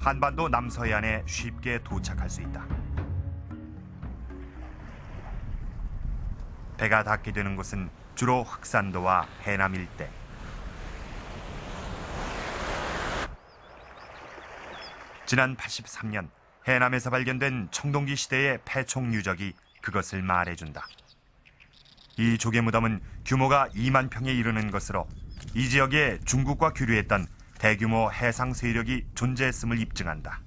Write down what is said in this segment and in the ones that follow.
한반도 남서해안에 쉽게 도착할 수 있다. 배가 닿게 되는 곳은 주로 흑산도와 해남 일대. 지난 83년 해남에서 발견된 청동기 시대의 폐총 유적이 그것을 말해준다. 이 조개무덤은 규모가 2만 평에 이르는 것으로 이 지역에 중국과 교류했던 대규모 해상 세력이 존재했음을 입증한다.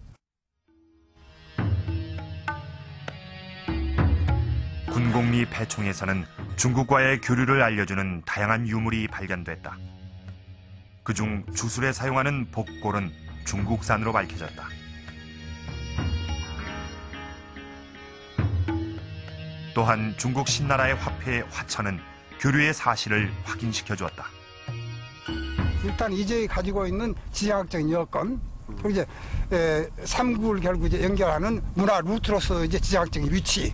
군곡리 폐총에서는 중국과의 교류를 알려주는 다양한 유물이 발견됐다. 그중 주술에 사용하는 복골은 중국산으로 밝혀졌다. 또한 중국 신나라의 화폐 화천은 교류의 사실을 확인시켜 주었다. 일단 이 지역이 가지고 있는 지정학적인 여건, 그리고 이제 삼국을 결국 이제 연결하는 문화 루트로서 이제 지정학적인 위치,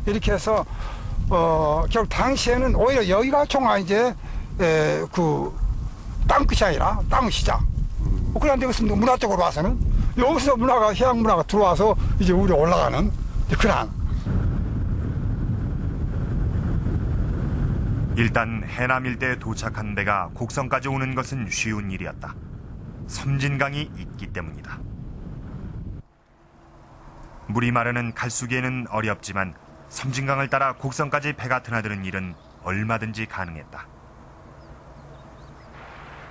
이렇게 해서 결국 당시에는 오히려 여기가 총아 이제 그 땅끝이 아니라 땅 시장. 그런 데 있습니다. 문화적으로 봐서는 여기서 문화가 해양 문화가 들어와서 이제 우리 올라가는 그런. 일단 해남 일대에 도착한 배가 곡성까지 오는 것은 쉬운 일이었다. 섬진강이 있기 때문이다. 물이 마르는 갈수기에는 어렵지만 섬진강을 따라 곡성까지 배가 드나드는 일은 얼마든지 가능했다.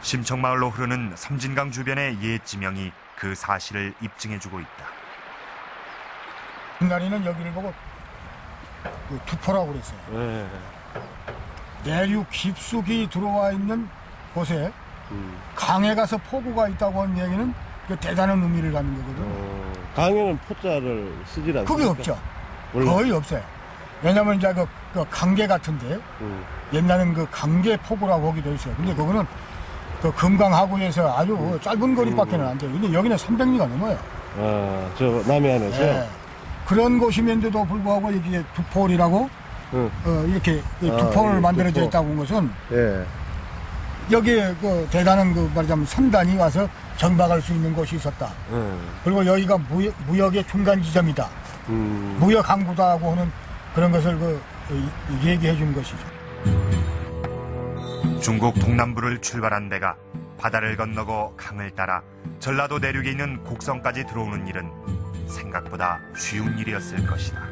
심청마을로 흐르는 섬진강 주변의 옛 지명이 그 사실을 입증해주고 있다. 옛날에는 여기를 보고 두포라고 그랬어요. 내륙 깊숙이 들어와 있는 곳에 강에 가서 포구가 있다고 하는 얘기는 대단한 의미를 갖는 거거든요. 강에는 포자를 쓰질 않습니까? 그게 없죠. 거의 없어요. 왜냐면 이제 그 강계 같은데 옛날에는 그 강계 포구라고 하기도 했어요. 근데 그거는 그 금강하구에서 아주 짧은 거리밖에 안 돼요. 근데 여기는 300리가 넘어요. 저 남해안에서? 네. 그런 곳이면서도 불구하고 이게 두포이라고 이렇게 두포를 만들어져 두포. 있다고 한 것은 예. 여기에 그 대단한 그 말하자면 선단이 와서 정박할 수 있는 곳이 있었다. 그리고 여기가 무역의 중간 지점이다. 무역 항구다고 하는 그런 것을 얘기해 주는 것이죠. 중국 동남부를 출발한 배가 바다를 건너고 강을 따라 전라도 내륙에 있는 곡성까지 들어오는 일은 생각보다 쉬운 일이었을 것이다.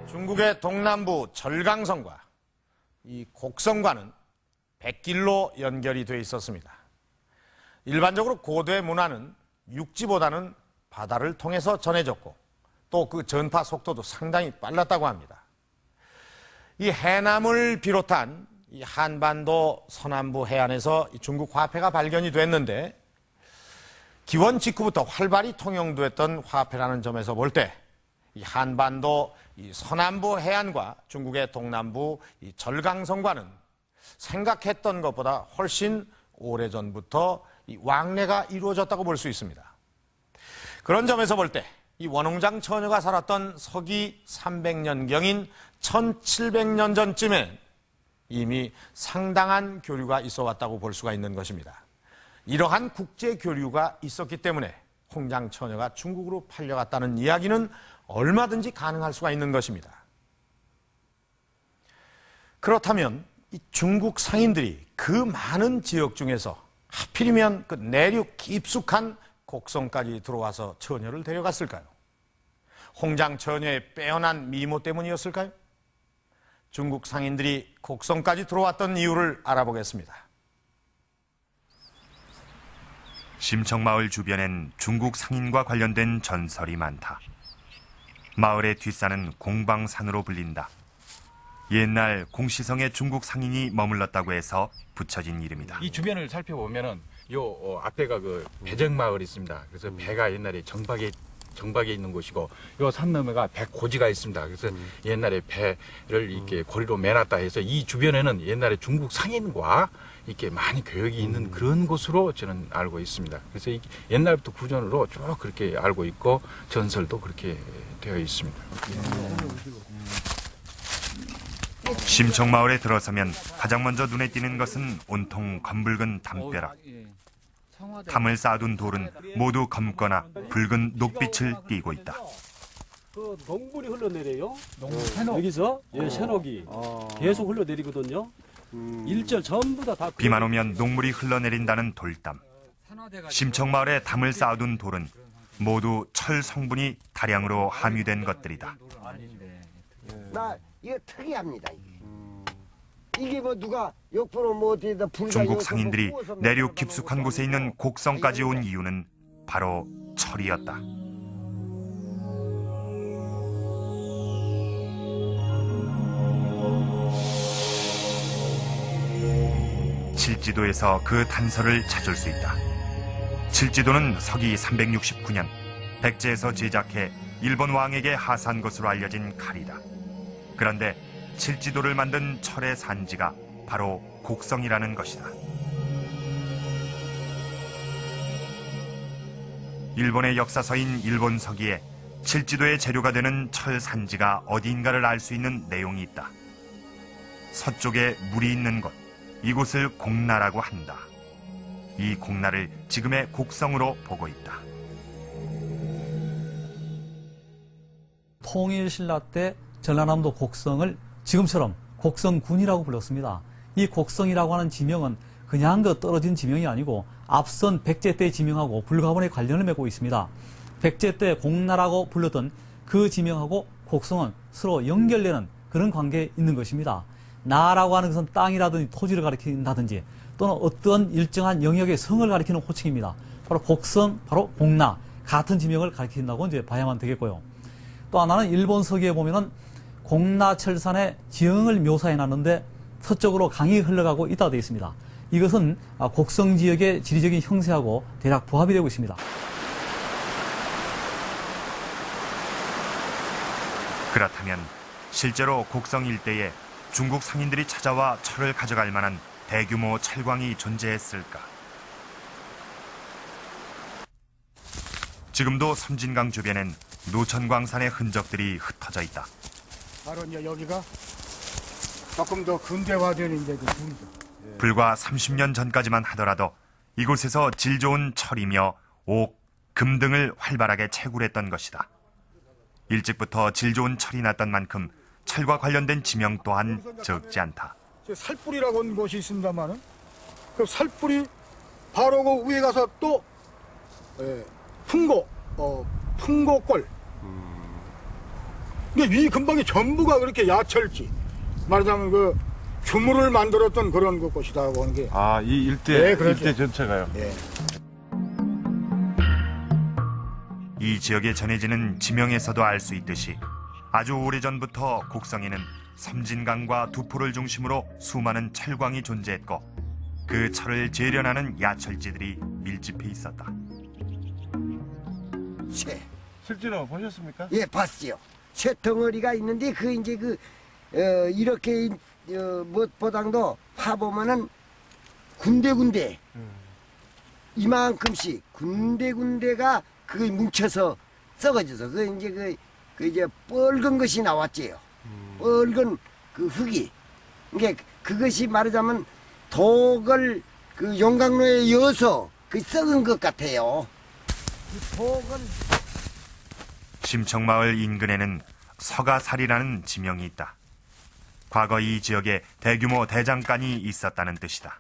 중국의 동남부 절강성과 이 곡성과는 백길로 연결이 돼 있었습니다. 일반적으로 고대 문화는 육지보다는 바다를 통해서 전해졌고 또 그 전파 속도도 상당히 빨랐다고 합니다. 이 해남을 비롯한 이 한반도 서남부 해안에서 중국 화폐가 발견이 됐는데 기원 직후부터 활발히 통용됐던 화폐라는 점에서 볼 때 이 한반도 이 서남부 해안과 중국의 동남부 이 절강성과는 생각했던 것보다 훨씬 오래전부터 이 왕래가 이루어졌다고 볼 수 있습니다. 그런 점에서 볼 때 이 원홍장 처녀가 살았던 서기 300년경인 1700년 전쯤에 이미 상당한 교류가 있어 왔다고 볼 수가 있는 것입니다. 이러한 국제 교류가 있었기 때문에 홍장 처녀가 중국으로 팔려갔다는 이야기는 얼마든지 가능할 수가 있는 것입니다. 그렇다면 이 중국 상인들이 그 많은 지역 중에서 하필이면 그 내륙 깊숙한 곡성까지 들어와서 처녀를 데려갔을까요? 홍장 처녀의 빼어난 미모 때문이었을까요? 중국 상인들이 곡성까지 들어왔던 이유를 알아보겠습니다. 심청마을 주변엔 중국 상인과 관련된 전설이 많다. 마을의 뒷산은 공방산으로 불린다. 옛날 공시성에 중국 상인이 머물렀다고 해서 붙여진 이름이다. 이 주변을 살펴보면은 요 앞에가 그 배정마을이 있습니다. 그래서 배가 옛날에 정박에 있는 곳이고 요 산 너머가 배고지가 있습니다. 그래서 옛날에 배를 이렇게 고리로 매놨다 해서 이 주변에는 옛날에 중국 상인과 이렇게 많이 교역이 있는 그런 곳으로 저는 알고 있습니다. 그래서 옛날부터 구전으로 쭉 그렇게 알고 있고 전설도 그렇게 되어 있습니다. 심청마을에 들어서면 가장 먼저 눈에 띄는 것은 온통 검붉은 담벼락. 담을 쌓아둔 돌은 모두 검거나 붉은 녹빛을 띠고 있다. 그 농물이 흘러내려요. 여기서 쉔옥이 계속 흘러내리거든요. 일절 전부 다 비만 오면 녹물이 흘러내린다는 돌담. 심청마을에 담을 쌓아둔 돌은 모두 철 성분이 다량으로 함유된 것들이다. 나 이거 특이합니다. 이게 뭐 누가 옆으로 뭐 어디다 불가 중국 상인들이 내륙 깊숙한 곳에 있는 곡성까지 온 이유는 바로 철이었다. 칠지도에서 그 단서를 찾을 수 있다. 칠지도는 서기 369년 백제에서 제작해 일본 왕에게 하사한 것으로 알려진 칼이다. 그런데 칠지도를 만든 철의 산지가 바로 곡성이라는 것이다. 일본의 역사서인 일본서기에 칠지도의 재료가 되는 철 산지가 어디인가를 알 수 있는 내용이 있다. 서쪽에 물이 있는 곳, 이곳을 곡나라고 한다. 이 곡나를 지금의 곡성으로 보고 있다. 통일신라 때 전라남도 곡성을 지금처럼 곡성군이라고 불렀습니다. 이 곡성이라고 하는 지명은 그냥 그 떨어진 지명이 아니고 앞선 백제 때 지명하고 불가분의 관련을 맺고 있습니다. 백제 때 곡나라고 불렀던 그 지명하고 곡성은 서로 연결되는 그런 관계에 있는 것입니다. 나라고 하는 것은 땅이라든지 토지를 가리킨다든지 또는 어떤 일정한 영역의 성을 가리키는 호칭입니다. 바로 곡성, 바로 곡나 같은 지명을 가리킨다고 이제 봐야만 되겠고요. 또 하나는 일본 서기에 보면은 곡나철산의 지형을 묘사해 놨는데 서쪽으로 강이 흘러가고 있다고 되어 있습니다. 이것은 곡성 지역의 지리적인 형세하고 대략 부합이 되고 있습니다. 그렇다면 실제로 곡성 일대에 중국 상인들이 찾아와 철을 가져갈 만한 대규모 철광이 존재했을까? 지금도 섬진강 주변엔 노천광산의 흔적들이 흩어져 있다. 바로 이제 여기가 조금 더 근대화된 이제 그 중이죠. 불과 30년 전까지만 하더라도 이곳에서 질 좋은 철이며 옥, 금 등을 활발하게 채굴했던 것이다. 일찍부터 질 좋은 철이 났던 만큼 철과 관련된 지명 또한 적지 않다. 살뿌리라고 하는 곳이 있습니다만은 그 살뿌리 바로 그 위에 가서 또 풍고골. 이게 위 근방이 전부가 그렇게 야철지. 말하자면 그 주물을 만들었던 그런 그 곳이라고 하는 게. 아, 이 일대, 네, 그렇죠. 일대 전체가요? 네. 이 지역에 전해지는 지명에서도 알 수 있듯이 아주 오래전부터 곡성에는 섬진강과 두포를 중심으로 수많은 철광이 존재했고 그 철을 재련하는 야철지들이 밀집해 있었다. 새. 실제로 보셨습니까? 예, 봤지요. 새 덩어리가 있는데 그 이제 그 이렇게 무엇보다도 파 보면은 군데군데 이만큼씩 군데군데가 그게 뭉쳐서 썩어져서 그 이제 그 이제 뻘건 것이 나왔지요. 뻘건 그 흙이. 그러니까 그것이 말하자면 독을 그 용광로에 이어서 그 썩은 것 같아요. 그 독은 심청마을 인근에는 서가살이라는 지명이 있다. 과거 이 지역에 대규모 대장간이 있었다는 뜻이다.